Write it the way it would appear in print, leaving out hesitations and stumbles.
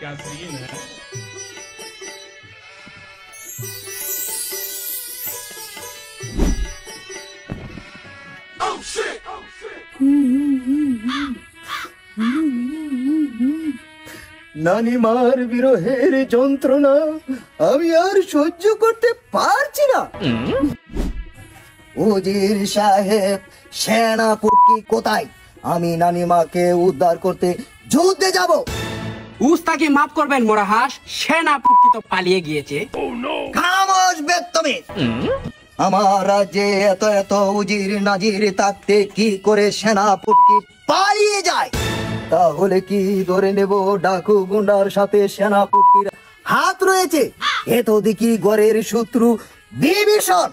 क्या सीन है। নানিমার বিরহের যন্ত্রণা আমি আর সহ্য করতে পারছি না। উজির সাহেব, সেনাপতি কোথায়? আমি নানিমাকে উদ্ধার করতে যুদ্ধে যাব। উস্তাকে মাফ করবেন মোরাহাস, সেনাপতি তো পালিয়ে গিয়েছে। খামোশ বেত্তমিজ! আমার রাজ্যে এত এত উজির নাজির থাকতে কি করে সেনাপতি পালিয়ে যায়? তাহলে কি ধরে নেব ডাকু গুন্ডার সাথে সেনাপতির হাত রয়েছে? এ তো দেখি ঘরের শত্রু বিভীষণ।